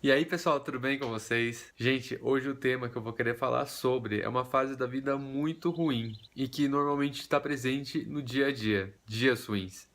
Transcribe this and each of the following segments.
E aí, pessoal, tudo bem com vocês? Gente, hoje o tema que eu vou querer falar sobre é uma fase da vida muito ruim e que normalmente está presente no dia a dia. Dias ruins.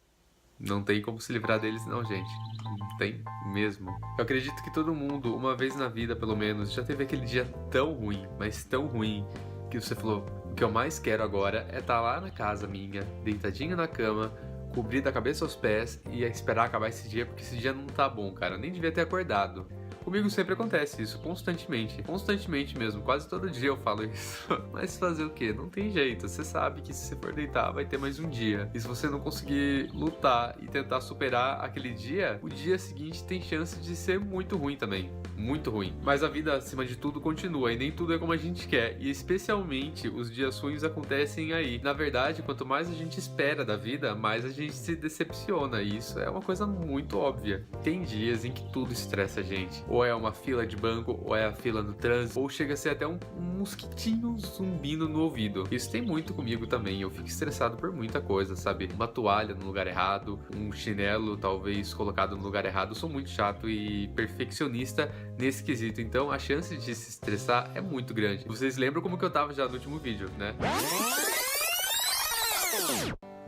Não tem como se livrar deles não, gente. Não tem mesmo. Eu acredito que todo mundo, uma vez na vida pelo menos, já teve aquele dia tão ruim, mas tão ruim, que você falou, o que eu mais quero agora é estar lá na casa minha, deitadinho na cama, cobrir da cabeça aos pés e esperar acabar esse dia, porque esse dia não tá bom, cara. Eu nem devia ter acordado. Comigo sempre acontece isso, constantemente mesmo, quase todo dia eu falo isso. Mas fazer o quê? Não tem jeito, você sabe que se você for deitar vai ter mais um dia. E se você não conseguir lutar e tentar superar aquele dia, o dia seguinte tem chance de ser muito ruim também. Muito ruim. Mas a vida, acima de tudo, continua e nem tudo é como a gente quer. E especialmente os dias ruins acontecem aí. Na verdade, quanto mais a gente espera da vida, mais a gente se decepciona. E isso é uma coisa muito óbvia. Tem dias em que tudo estressa a gente. Ou é uma fila de banco, ou é a fila no trânsito, ou chega a ser até um mosquitinho zumbindo no ouvido. Isso tem muito comigo também, eu fico estressado por muita coisa, sabe? Uma toalha no lugar errado, um chinelo talvez colocado no lugar errado. Eu sou muito chato e perfeccionista nesse quesito, então a chance de se estressar é muito grande. Vocês lembram como que eu tava já no último vídeo, né?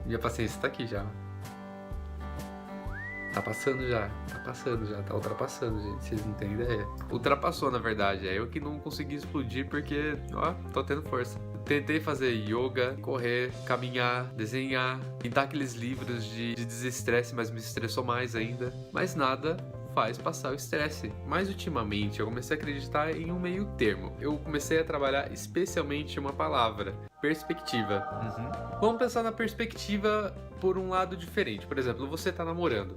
Minha paciência tá aqui já. Tá ultrapassando, gente, vocês não têm ideia. Ultrapassou, na verdade, é eu que não consegui explodir porque, ó, tô tendo força. Tentei fazer yoga, correr, caminhar, desenhar, pintar aqueles livros de desestresse, mas me estressou mais ainda. Mas nada faz passar o estresse. Mas ultimamente eu comecei a acreditar em um meio termo. Eu comecei a trabalhar especialmente uma palavra: perspectiva. Vamos pensar na perspectiva por um lado diferente. Por exemplo, você tá namorando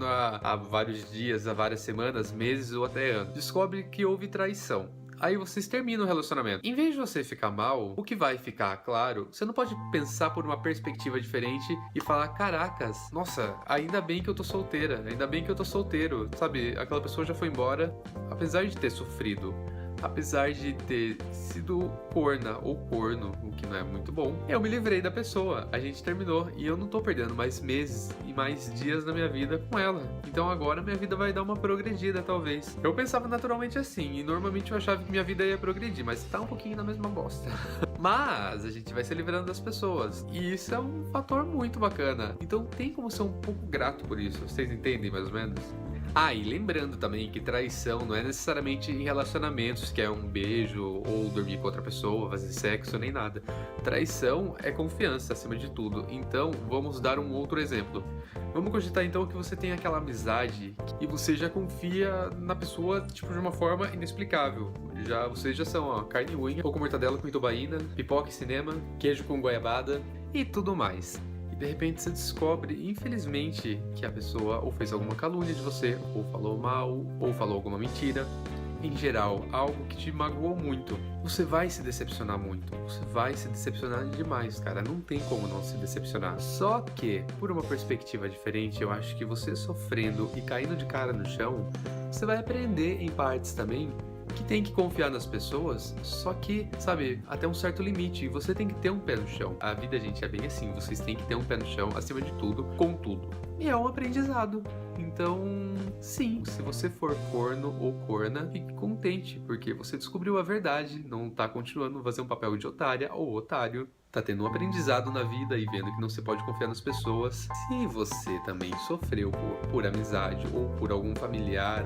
há vários dias, há várias semanas, meses ou até anos. Descobre que houve traição. Aí vocês terminam o relacionamento. Em vez de você ficar mal, o que vai ficar claro, você não pode pensar por uma perspectiva diferente e falar: caracas, nossa, ainda bem que eu tô solteira, ainda bem que eu tô solteiro. Sabe, aquela pessoa já foi embora, apesar de ter sofrido, apesar de ter sido corna ou corno, o que não é muito bom, eu me livrei da pessoa, a gente terminou e eu não tô perdendo mais meses e mais dias da minha vida com ela. Então agora minha vida vai dar uma progredida, talvez. Eu pensava naturalmente assim, e normalmente eu achava que minha vida ia progredir, mas tá um pouquinho na mesma bosta. Mas a gente vai se livrando das pessoas, e isso é um fator muito bacana. Então tem como ser um pouco grato por isso, vocês entendem mais ou menos? Ah, e lembrando também que traição não é necessariamente em relacionamentos, que é um beijo ou dormir com outra pessoa, fazer sexo, nem nada. Traição é confiança acima de tudo. Então, vamos dar um outro exemplo. Vamos cogitar então que você tem aquela amizade e você já confia na pessoa, tipo, de uma forma inexplicável. Vocês já são, ó, carne e unha, ou com mortadela com itubaína, pipoca e cinema, queijo com goiabada e tudo mais. De repente você descobre, infelizmente, que a pessoa ou fez alguma calúnia de você, ou falou mal, ou falou alguma mentira. Em geral, algo que te magoou muito. Você vai se decepcionar muito. Você vai se decepcionar demais, cara. Não tem como não se decepcionar. Só que, por uma perspectiva diferente, eu acho que você sofrendo e caindo de cara no chão, você vai aprender em partes também que tem que confiar nas pessoas, só que, sabe, até um certo limite, e você tem que ter um pé no chão. A vida, gente, é bem assim, vocês têm que ter um pé no chão, acima de tudo, com tudo. E é um aprendizado. Então, sim, se você for corno ou corna, fique contente, porque você descobriu a verdade, não tá continuando a fazer um papel de otária ou otário. Tá tendo um aprendizado na vida e vendo que não se pode confiar nas pessoas. Se você também sofreu por amizade ou por algum familiar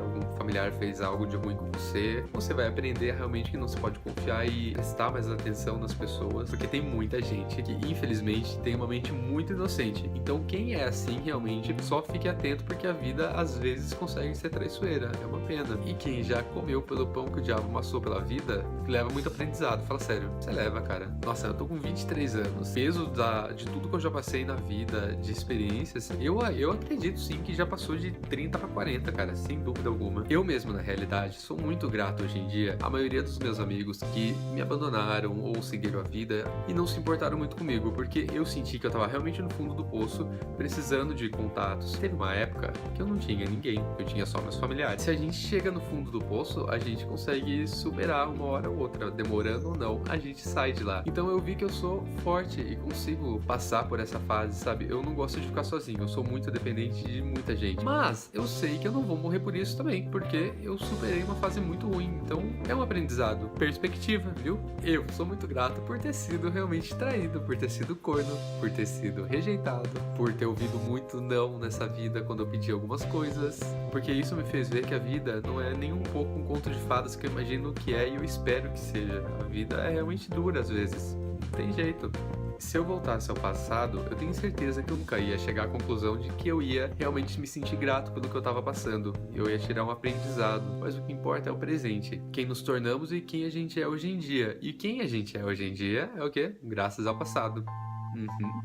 fez algo de ruim com você, você vai aprender realmente que não se pode confiar e prestar mais atenção nas pessoas, porque tem muita gente que infelizmente tem uma mente muito inocente. Então quem é assim realmente, só fique atento, porque a vida às vezes consegue ser traiçoeira, é uma pena. E quem já comeu pelo pão que o diabo amassou pela vida, leva muito aprendizado. Fala sério, você leva, cara. Nossa, eu tô com 23 anos. Peso de tudo que eu já passei na vida, de experiências, eu acredito sim que já passou de 30 para 40, cara, sem dúvida alguma. Eu mesmo, na realidade, sou muito grato hoje em dia à maioria dos meus amigos que me abandonaram ou seguiram a vida e não se importaram muito comigo, porque eu senti que eu tava realmente no fundo do poço, precisando de contatos. Teve uma época que eu não tinha ninguém, eu tinha só meus familiares. Se a gente chega no fundo do poço, a gente consegue superar uma hora ou outra, demorando ou não, a gente sai de lá. Então eu vi que eu sou sou forte e consigo passar por essa fase, sabe? Eu não gosto de ficar sozinho, eu sou muito dependente de muita gente. Mas eu sei que eu não vou morrer por isso também, porque eu superei uma fase muito ruim. Então é um aprendizado. Perspectiva, viu? Eu sou muito grato por ter sido realmente traído, por ter sido corno, por ter sido rejeitado, por ter ouvido muito não nessa vida quando eu pedi algumas coisas. Porque isso me fez ver que a vida não é nem um pouco um conto de fadas que eu imagino que é e eu espero que seja. A vida é realmente dura às vezes. Não tem jeito. Se eu voltasse ao passado, eu tenho certeza que eu nunca ia chegar à conclusão de que eu ia realmente me sentir grato pelo que eu estava passando. Eu ia tirar um aprendizado. Mas o que importa é o presente. Quem nos tornamos e quem a gente é hoje em dia. E quem a gente é hoje em dia é o quê? Graças ao passado.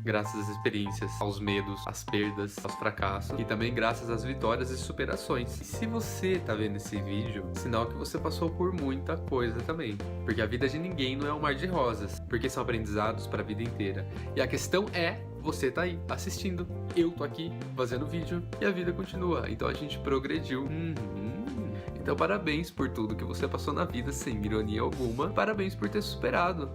Graças às experiências, aos medos, às perdas, aos fracassos e também graças às vitórias e superações. E se você tá vendo esse vídeo, sinal que você passou por muita coisa também, porque a vida de ninguém não é um mar de rosas, porque são aprendizados para a vida inteira. E a questão é, você tá aí assistindo, eu tô aqui fazendo vídeo e a vida continua, então a gente progrediu. Então parabéns por tudo que você passou na vida, sem ironia alguma, parabéns por ter superado.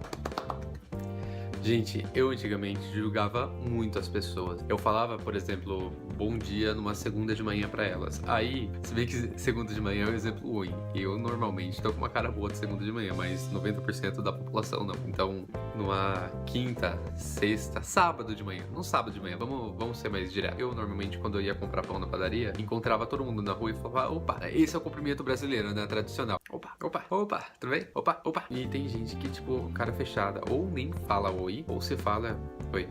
Gente, eu antigamente julgava muito as pessoas. Eu falava, por exemplo, bom dia numa segunda de manhã pra elas. Aí, se bem que segunda de manhã é um exemplo ruim. Eu normalmente tô com uma cara boa de segunda de manhã, mas 90% da população não. Então, numa quinta, sexta, sábado de manhã. Num sábado de manhã, vamos ser mais direto. Eu normalmente, quando eu ia comprar pão na padaria, encontrava todo mundo na rua e falava, opa, esse é o cumprimento brasileiro, né? Tradicional. Opa, opa, opa, tudo bem? Opa, opa. E tem gente que, tipo, cara fechada, ou nem fala oi, ou se fala oi.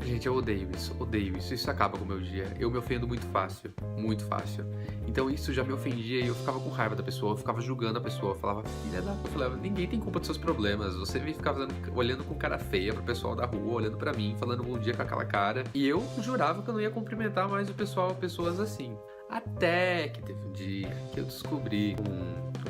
Gente, eu odeio isso. Isso acaba com o meu dia. Eu me ofendo muito fácil. Muito fácil. Então isso já me ofendia e eu ficava com raiva da pessoa. Eu ficava julgando a pessoa. Eu falava, filha da... Eu falava, ninguém tem culpa dos seus problemas. Você me ficava olhando com cara feia pro pessoal da rua, olhando pra mim, falando bom dia com aquela cara. E eu jurava que eu não ia cumprimentar mais o pessoal, pessoas assim. Até que teve um dia que eu descobri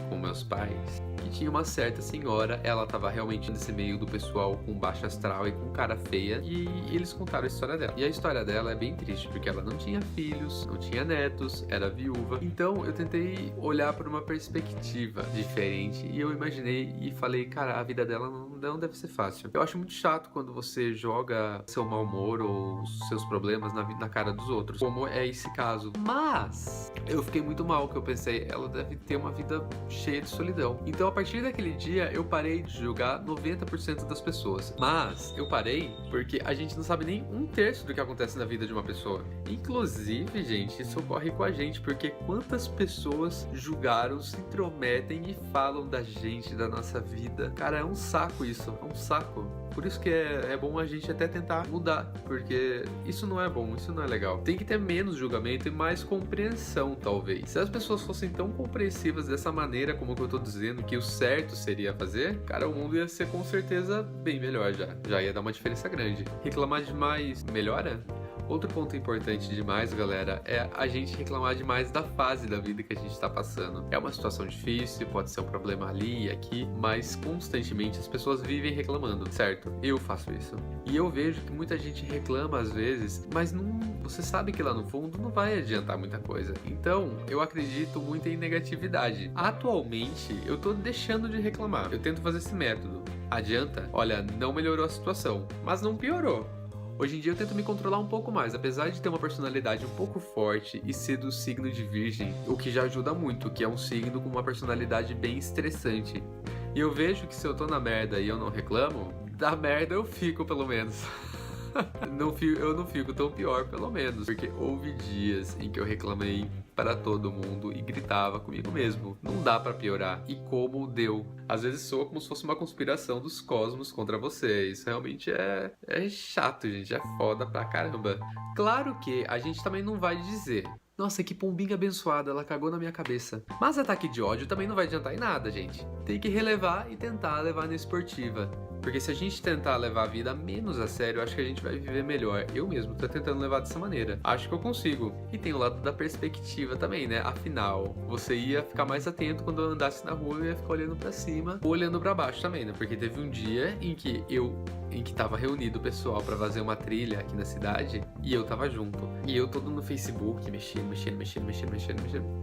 com meus pais que tinha uma certa senhora, ela tava realmente nesse meio do pessoal com baixa astral e com cara feia, e eles contaram a história dela. E a história dela é bem triste, porque ela não tinha filhos, não tinha netos, era viúva. Então eu tentei olhar por uma perspectiva diferente e eu imaginei e falei, cara, a vida dela não deve ser fácil. Eu acho muito chato quando você joga seu mau humor ou seus problemas na cara dos outros, como é esse caso. Mas eu fiquei muito mal, que eu pensei, ela deve ter uma vida cheia de solidão. Então a partir daquele dia eu parei de julgar 90% das pessoas. Mas eu parei porque a gente não sabe nem 1/3 do que acontece na vida de uma pessoa. Inclusive, gente, isso ocorre com a gente, porque quantas pessoas julgaram, se intrometem e falam da gente, da nossa vida. Cara, é um saco isso, é um saco. Por isso que é bom a gente até tentar mudar, porque isso não é bom, isso não é legal. Tem que ter menos julgamento e mais compreensão, talvez. Se as pessoas fossem tão compreensivas dessa maneira, como que eu tô dizendo, que o certo seria fazer, cara, o mundo ia ser com certeza bem melhor já. Já ia dar uma diferença grande. Reclamar demais melhora? Outro ponto importante demais, galera, é a gente reclamar demais da fase da vida que a gente tá passando. É uma situação difícil, pode ser um problema ali e aqui, mas constantemente as pessoas vivem reclamando, certo? Eu faço isso. E eu vejo que muita gente reclama às vezes, mas você sabe que lá no fundo não vai adiantar muita coisa. Então, eu acredito muito em negatividade. Atualmente, eu tô deixando de reclamar. Eu tento fazer esse método. Adianta? Olha, não melhorou a situação, mas não piorou. Hoje em dia eu tento me controlar um pouco mais, apesar de ter uma personalidade um pouco forte e ser do signo de Virgem, o que já ajuda muito, que é um signo com uma personalidade bem estressante. E eu vejo que se eu tô na merda e eu não reclamo, da merda eu fico pelo menos. Eu não fico tão pior, pelo menos, porque houve dias em que eu reclamei para todo mundo e gritava comigo mesmo. Não dá pra piorar. E como deu? Às vezes soa como se fosse uma conspiração dos cosmos contra você. Isso realmente é chato, gente. É foda pra caramba. Claro que a gente também não vai dizer, nossa, que pombinha abençoada, ela cagou na minha cabeça. Mas ataque de ódio também não vai adiantar em nada, gente. Tem que relevar e tentar levar na esportiva. Porque se a gente tentar levar a vida menos a sério, eu acho que a gente vai viver melhor. Eu mesmo tô tentando levar dessa maneira. Acho que eu consigo. E tem o lado da perspectiva também, né? Afinal, você ia ficar mais atento quando eu andasse na rua e ia ficar olhando pra cima ou olhando pra baixo também, né? Porque teve um dia em que tava reunido o pessoal pra fazer uma trilha aqui na cidade e eu tava junto. E eu todo no Facebook, mexendo.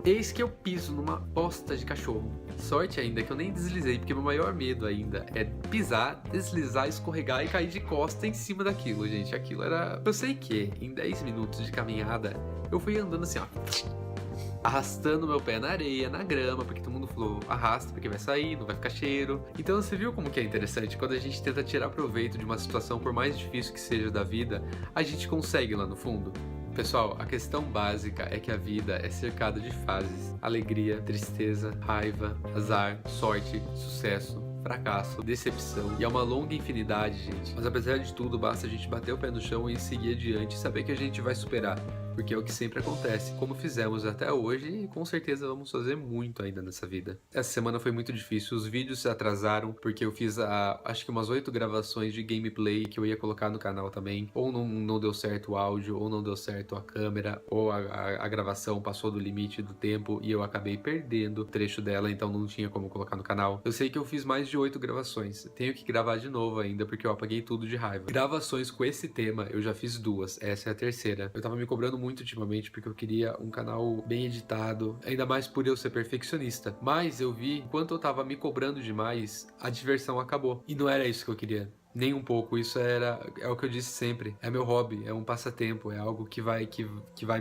Eis que eu piso numa bosta de cachorro. Sorte ainda que eu nem deslizei, porque meu maior medo ainda é pisar, deslizar, escorregar e cair de costa em cima daquilo, gente. Aquilo era... Eu sei que em 10 minutos de caminhada, eu fui andando assim, ó, arrastando meu pé na areia, na grama, porque todo mundo falou, arrasta porque vai sair, não vai ficar cheiro. Então você viu como que é interessante? Quando a gente tenta tirar proveito de uma situação, por mais difícil que seja da vida, a gente consegue lá no fundo. Pessoal, a questão básica é que a vida é cercada de fases: alegria, tristeza, raiva, azar, sorte, sucesso, fracasso, decepção, e é uma longa infinidade, gente. Mas apesar de tudo, basta a gente bater o pé no chão e seguir adiante e saber que a gente vai superar, porque é o que sempre acontece, como fizemos até hoje e com certeza vamos fazer muito ainda nessa vida. Essa semana foi muito difícil, os vídeos se atrasaram porque eu fiz acho que umas 8 gravações de gameplay que eu ia colocar no canal também, ou não deu certo o áudio, ou não deu certo a câmera, ou a gravação passou do limite do tempo e eu acabei perdendo o trecho dela, então não tinha como colocar no canal. Eu sei que eu fiz mais de 8 gravações, tenho que gravar de novo ainda porque eu apaguei tudo de raiva. Gravações com esse tema eu já fiz 2, essa é a terceira. Eu tava me cobrando muito ultimamente porque eu queria um canal bem editado, ainda mais por eu ser perfeccionista. Mas eu vi, enquanto eu tava me cobrando demais, a diversão acabou. E não era isso que eu queria. Nem um pouco, isso é o que eu disse sempre. É meu hobby, é um passatempo, é algo que vai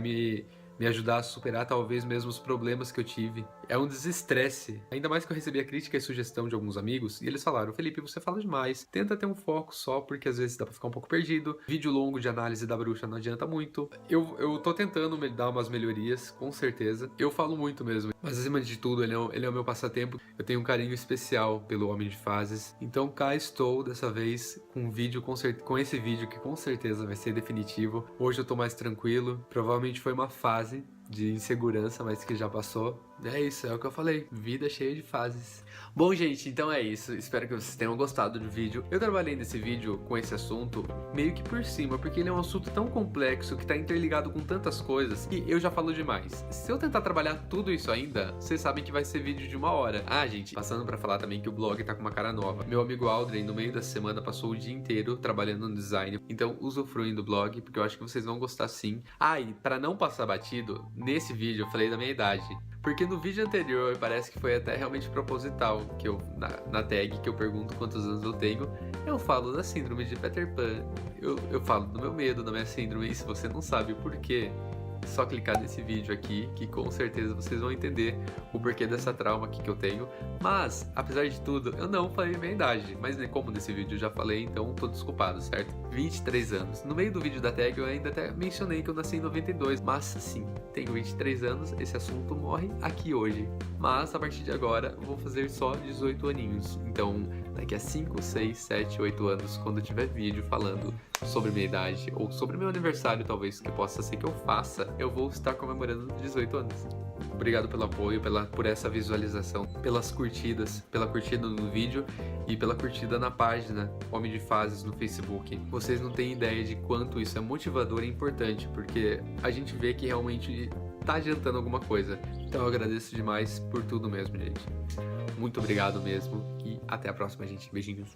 me ajudar a superar talvez mesmo os problemas que eu tive. É um desestresse. Ainda mais que eu recebi a crítica e sugestão de alguns amigos e eles falaram: Felipe, você fala demais, tenta ter um foco só, porque às vezes dá pra ficar um pouco perdido. Vídeo longo de análise da bruxa não adianta muito. Eu tô tentando dar umas melhorias, com certeza. Eu falo muito mesmo, mas acima de tudo ele é o meu passatempo. Eu tenho um carinho especial pelo Homem de Fases. Então cá estou dessa vez com um vídeo, com esse vídeo que com certeza vai ser definitivo. Hoje eu tô mais tranquilo, provavelmente foi uma fase de insegurança, mas que já passou. É isso, é o que eu falei, vida cheia de fases. Bom, gente, então é isso, espero que vocês tenham gostado do vídeo. Eu trabalhei nesse vídeo com esse assunto meio que por cima, porque ele é um assunto tão complexo, que tá interligado com tantas coisas, que eu já falo demais. Se eu tentar trabalhar tudo isso ainda, vocês sabem que vai ser vídeo de 1 hora. Ah, gente, passando pra falar também que o blog tá com uma cara nova. Meu amigo Aldrin, no meio da semana, passou o dia inteiro trabalhando no design, então usufruem do blog, porque eu acho que vocês vão gostar sim. Ah, e pra não passar batido, nesse vídeo eu falei da minha idade. Porque no vídeo anterior parece que foi até realmente proposital, que eu, na tag que eu pergunto quantos anos eu tenho, eu falo da síndrome de Peter Pan, eu falo do meu medo, da minha síndrome, e se você não sabe o porquê, é só clicar nesse vídeo aqui, que com certeza vocês vão entender o porquê dessa trauma aqui que eu tenho. Mas, apesar de tudo, eu não falei minha idade, mas como nesse vídeo eu já falei, então tô desculpado, certo? 23 anos. No meio do vídeo da tag eu ainda até mencionei que eu nasci em 92, mas sim, tenho 23 anos, esse assunto morre aqui hoje. Mas a partir de agora eu vou fazer só 18 aninhos, então daqui a 5, 6, 7, 8 anos, quando tiver vídeo falando sobre minha idade, ou sobre meu aniversário talvez, que possa ser que eu faça, eu vou estar comemorando 18 anos. Obrigado pelo apoio, por essa visualização, pelas curtidas, pela curtida no vídeo e pela curtida na página Homem de Fases no Facebook. Vocês não têm ideia de quanto isso é motivador e importante, porque a gente vê que realmente tá adiantando alguma coisa. Então eu agradeço demais por tudo mesmo, gente. Muito obrigado mesmo e até a próxima, gente. Beijinhos.